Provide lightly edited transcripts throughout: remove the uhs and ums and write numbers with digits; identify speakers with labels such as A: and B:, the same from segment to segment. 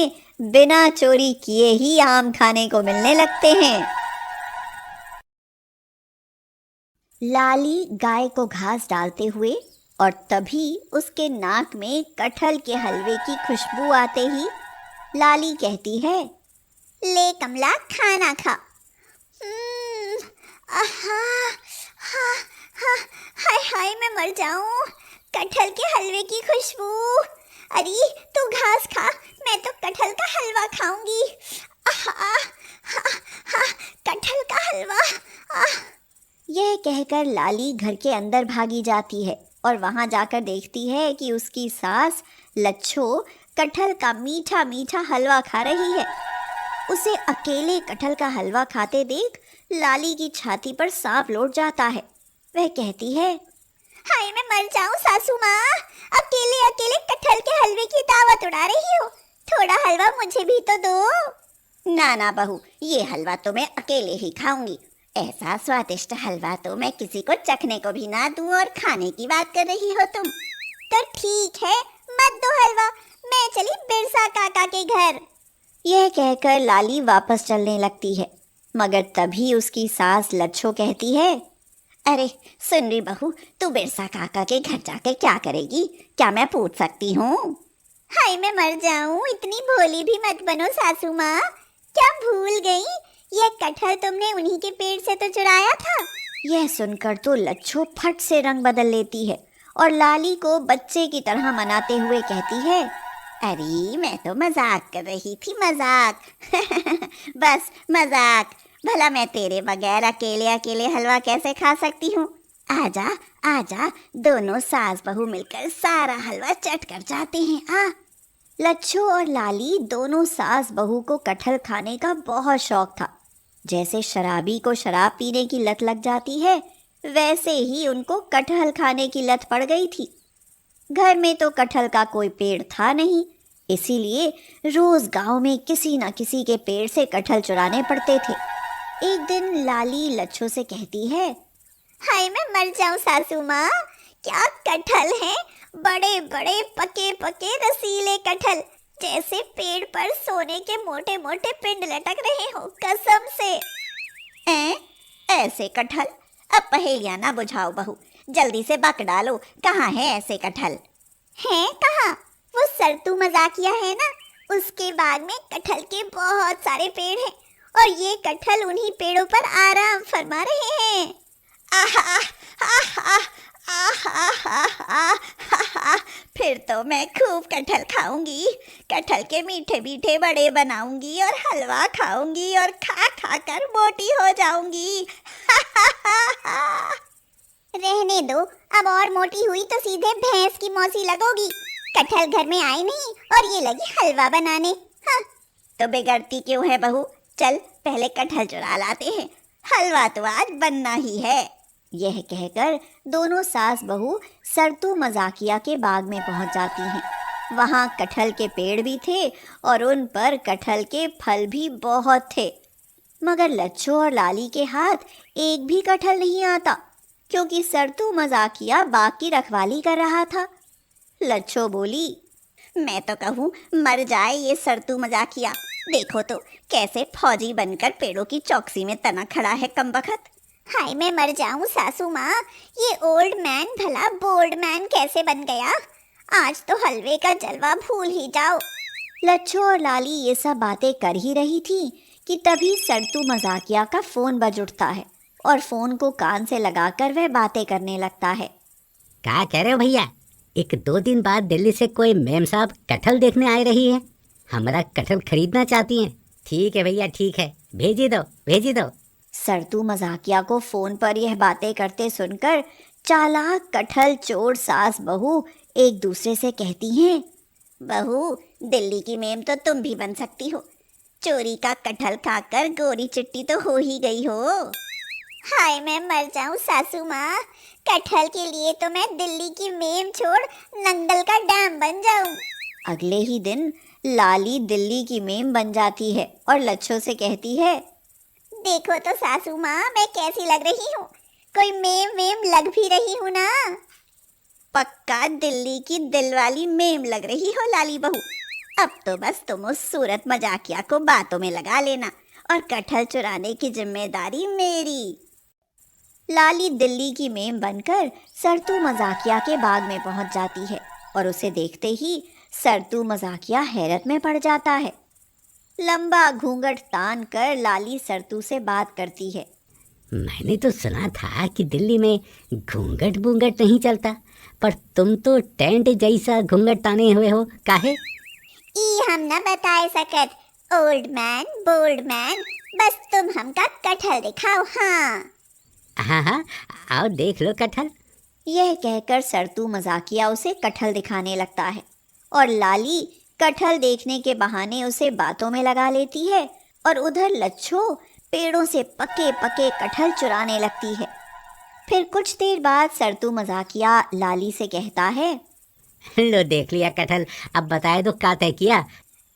A: में बिना चोरी किए ही आम खाने को मिलने लगते हैं। लाली गाय को घास डालते हुए और तभी उसके नाक में कटहल के हलवे की खुशबू आते ही लाली कहती है, ले कमला खाना खा। आहा, हा, हा, हाय हाय मैं मर जाऊं। कटहल के हलवे की खुशबू। अरे तू घास खा, मैं तो कटहल का हलवा खाऊंगी। आहा, हा, हा, कटहल का हलवा। यह कहकर लाली घर के अंदर भागी जाती है और वहां जाकर देखती है कि उसकी सास लच्छो कटहल का मीठा मीठा हलवा खा रही है। उसे अकेले कटहल का हलवा खाते देख लाली की छाती पर सांप लौट जाता है। वह कहती है, हाय मैं मर जाऊं सासू माँ, अकेले अकेले कटहल के हलवे की दावत उड़ा रही हो। थोड़ा हलवा मुझे भी तो दो। ना ना बहू, ये हलवा तो मैं अकेले ही खाऊंगी। ऐसा स्वादिष्ट हलवा तो मैं किसी को चखने को भी ना दूं, और खाने की बात कर रही हो तुम। तो ठीक है, मत दो हलवा, मैं चली बिरसा काका के घर। यह कहकर लाली वापस चलने लगती है, मगर तभी उसकी सास लच्छो कहती है, अरे सुन रही बहू, तू बिरसा काका के घर जाकर क्या करेगी, क्या मैं पूछ सकती हूँ? हाय मैं मर जाऊं, इतनी भोली भी मत बनो सासू माँ। क्या भूल गई, यह कटहल तुमने उन्हीं के पेड़ से तो चुराया था। यह सुनकर तो लच्छो फट से रंग बदल लेती है और लाली को बच्चे की तरह मनाते हुए कहती है, अरे मैं तो मजाक कर रही थी, मजाक। बस मजाक। भला मैं तेरे बगैर अकेले अकेले हलवा कैसे खा सकती हूँ? आजा आजा, दोनों सास बहू मिलकर सारा हलवा चट कर जाते हैं। आ लच्छू और लाली दोनों सास बहू को कटहल खाने का बहुत शौक था। जैसे शराबी को शराब पीने की लत लग जाती है, वैसे ही उनको कटहल खाने की लत पड़ गई थी। घर में तो कटहल का कोई पेड़ था नहीं, इसीलिए रोज गांव में किसी न किसी के पेड़ से कटहल चुराने पड़ते थे। एक दिन लाली लच्छो से कहती है, हाय मैं मर जाऊं सासू माँ, क्या कटहल है, बड़े बड़े पके पके रसीले कटहल, जैसे पेड़ पर सोने के मोटे मोटे पिंड लटक रहे हो, कसम से। ऐसे कटहल? अब पहेलियां ना बुझाओ बहू, जल्दी से बक डालो, कहाँ है ऐसे कटहल? हैं कहाँ? वो सरतू मजाकिया है ना, उसके बाग में कटहल के बहुत सारे पेड़ हैं और ये कटहल उन्हीं पेड़ों पर आराम फरमा रहे हैं। आहा आहा आहा आहा, फिर तो मैं खूब कटहल खाऊंगी, कटहल के मीठे मीठे बड़े बनाऊंगी और हलवा खाऊंगी और खा खा कर मोटी हो जाऊंगी। रहने दो, अब और मोटी हुई तो सीधे भैंस की मौसी लगोगी। कटहल घर में आई नहीं और ये लगी हलवा बनाने। हाँ। तो बिगड़ती क्यों है बहू, चल पहले कटहल चुरा लाते हैं, हलवा तो आज बनना ही है। यह कहकर दोनों सास बहू सरतू मजाकिया के बाग में पहुंच जाती हैं। वहां कटहल के पेड़ भी थे और उन पर कटहल के फल भी बहुत थे, मगर लच्छो और लाली के हाथ एक भी कटहल नहीं आता, क्योंकि सरतू मजाकिया बाग की रखवाली कर रहा था। लच्छो बोली, मैं तो कहूँ मर जाए ये सरतू मजाकिया, देखो तो कैसे फौजी बनकर पेड़ों की चौकसी में तना खड़ा है कमबख्त। हाय मैं मर जाऊं सासू माँ, ये ओल्ड मैन भला बोल्ड मैन कैसे बन गया? आज तो हलवे का जलवा भूल ही जाओ। लच्छो और लाली ये सब बातें कर ही रही थी कि तभी सरतू मजाकिया का फोन बज उठता है और फोन को कान से लगाकर वह बातें करने लगता है।
B: क्या कह रहे हो भैया, एक दो दिन बाद दिल्ली से कोई मेम साहब कटहल देखने आ रही है, हमारा कटहल खरीदना चाहती हैं। ठीक है भैया ठीक है, भेजी दो भेजी दो।
A: सरतू मजाकिया को फोन पर यह बातें करते सुनकर चालाक कटहल चोर सास बहू एक दूसरे से कहती हैं, बहू दिल्ली की मेम तो तुम भी बन सकती हो, चोरी का कटहल खाकर गोरी चिट्टी तो हो ही गई हो। हाय मैं मर जाऊं सासू माँ, कटहल के लिए तो मैं दिल्ली की मेम छोड़ नंगल का डैम बन जाऊं। अगले ही दिन लाली दिल्ली की मेम बन जाती है और लच्छो से कहती है, देखो तो सासू माँ मैं कैसी लग रही हूँ, कोई मेम वेम लग भी रही हूँ ना? पक्का दिल्ली की दिल वाली मेम लग रही हो लाली बहू, अब तो बस तुम उस सूरत मजाकिया को बातों में लगा लेना और कटहल चुराने की जिम्मेदारी मेरी। लाली दिल्ली की मेम बनकर सरतू मजाकिया के बाग में पहुंच जाती है और उसे देखते ही सरतू मजाकिया हैरत में पड़ जाता है। लंबा घूंघट तान कर लाली सरतू से बात करती है।
B: मैंने तो सुना था कि दिल्ली में घूंघट बूंघट नहीं चलता, पर तुम तो टेंट जैसा घूंघट ताने हुए हो, काहे?
A: ई हम न बताए सकत, ओल्ड मैन बोल्ड मैन, बस तुम हमका कटहल दिखाओ। हाँ
B: हाँ, आओ देख लो कटहल।
A: यह कहकर सरतू मजाकिया उसे कटहल दिखाने लगता है और लाली कटहल देखने के बहाने उसे बातों में लगा लेती है और उधर लच्छो पेड़ों से पके पके कटहल चुराने लगती है। फिर कुछ देर बाद सरतू मजाकिया लाली से कहता है,
B: लो देख लिया कटहल, अब बताए दो का तय किया?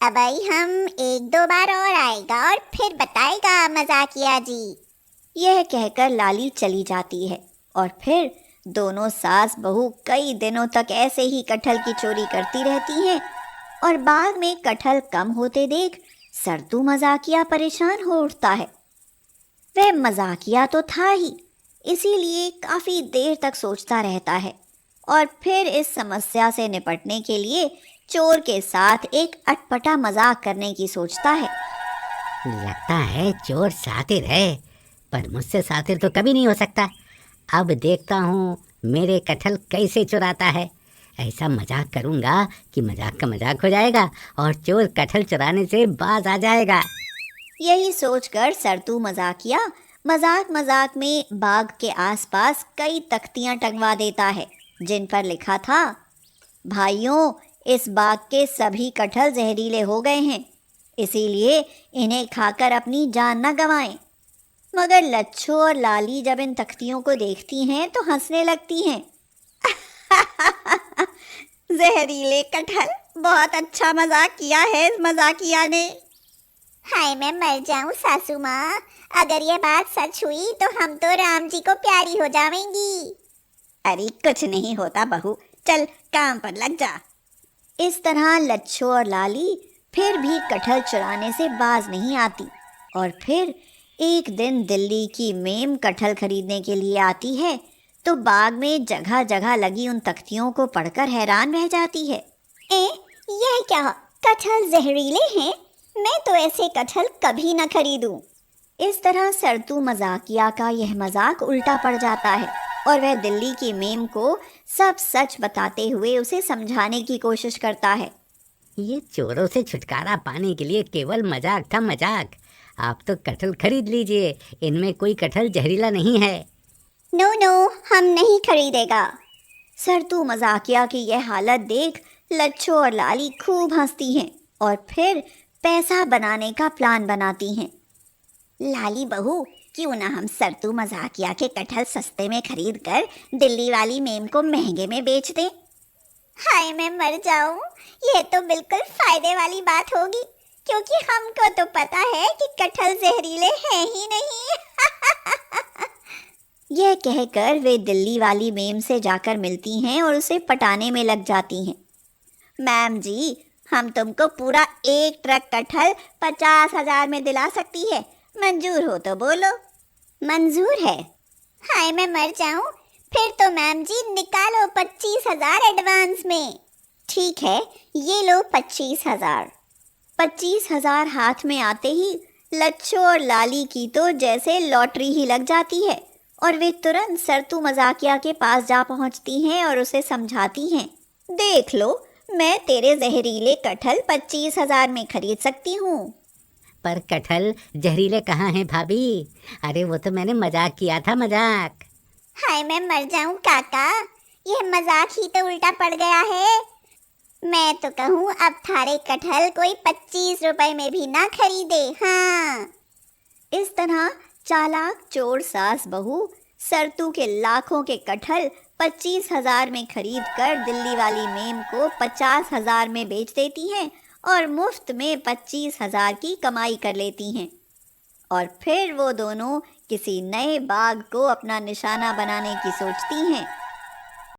A: अब आई हम एक दो बार और आएगा और फिर बताएगा मजाकिया जी। यह कहकर लाली चली जाती है और फिर दोनों सास बहू कई दिनों तक ऐसे ही कटहल की चोरी करती रहती हैं और बाग में कटहल कम होते देख सरतू मजाकिया परेशान हो उठता है। वह मजाकिया तो था ही, इसीलिए काफ़ी देर तक सोचता रहता है और फिर इस समस्या से निपटने के लिए चोर के साथ एक अटपटा मजाक करने की सोचता है।
B: लगता है चोर सातिर है, पर मुझसे सातिर तो कभी नहीं हो सकता। अब देखता हूँ मेरे कटहल कैसे चुराता है। ऐसा मजाक करूँगा कि मजाक का मजाक हो जाएगा और चोर कटहल चुराने से बाज आ जाएगा।
A: यही सोचकर सरतू मजाकिया मजाक मजाक में बाग के आसपास कई तख्तियां टंगवा देता है जिन पर लिखा था, भाइयों इस बाग के सभी कटहल जहरीले हो गए हैं, इसीलिए इन्हें खाकर अपनी जान न गंवाएं। मगर लच्छो और लाली जब इन तख्तियों को देखती हैं तो हंसने लगती हैं। जहरीले कटहल, बहुत अच्छा मजाक किया है इस मजाकिया ने। हाय मैं मर जाऊं सासू माँ, अगर ये बात सच हुई तो हम तो राम जी को प्यारी हो जाएंगी। अरे कुछ नहीं होता बहू, चल काम पर लग जा। इस तरह लच्छो और लाली फिर भी कटहल चुराने से बाज नहीं आती और फिर एक दिन दिल्ली की मेम कटहल खरीदने के लिए आती है तो बाग में जगह जगह लगी उन तख्तियों को पढ़कर हैरान रह जाती है। यह क्या, कटहल जहरीले हैं? मैं तो ऐसे कटहल कभी न खरीदूं। इस तरह सरतू मजाकिया का यह मजाक उल्टा पड़ जाता है और वह दिल्ली की मेम को सब सच बताते हुए उसे समझाने की कोशिश करता है।
B: ये चोरों से छुटकारा पाने के लिए केवल मजाक था, मजाक। आप तो कटहल खरीद लीजिए, इनमें कोई कटहल जहरीला नहीं है।
A: नो नो, हम नहीं खरीदेगा। सरतू मजाकिया की यह हालत देख लच्छो और लाली खूब हंसती हैं और फिर पैसा बनाने का प्लान बनाती हैं। लाली बहू, क्यों ना हम सरतू मजाकिया के कटहल सस्ते में खरीद कर दिल्ली वाली मेम को महंगे में बेच दें। हाय मैं मर जाऊं, यह तो बिल्कुल फायदे वाली बात होगी क्योंकि हमको तो पता है कि कटहल जहरीले हैं ही नहीं। यह कहकर वे दिल्ली वाली मेम से जाकर मिलती हैं और उसे पटाने में लग जाती हैं। मैम जी, हम तुमको पूरा एक ट्रक कटहल 50,000 में दिला सकती है, मंजूर हो तो बोलो। मंजूर है। हाय मैं मर जाऊं, फिर तो मैम जी निकालो 25,000 एडवांस में। ठीक है, ये लो 25,000। 25,000 हाथ में आते ही लच्छो और लाली की तो जैसे लॉटरी ही लग जाती है और वे तुरंत सरतू मजाकिया के पास जा पहुंचती हैं और उसे समझाती हैं। देख लो, मैं तेरे जहरीले कटहल 25,000 में खरीद सकती हूँ।
B: पर कटहल जहरीले कहाँ हैं भाभी? अरे वो तो मैंने मजाक किया था, मजाक।
A: हाय मैं मर जाऊं काका, यह मजाक ही तो उल्टा पड़ गया है। मैं तो कहूँ अब थारे कटहल कोई 25 रुपए में भी ना खरीदे। हाँ, इस तरह चालाक चोर सास बहू सरतू के लाखों के कटहल 25,000 में खरीद कर दिल्ली वाली मेम को 50,000 में बेच देती हैं और मुफ्त में 25,000 की कमाई कर लेती हैं। और फिर वो दोनों किसी नए बाग को अपना निशाना बनाने की सोचती हैं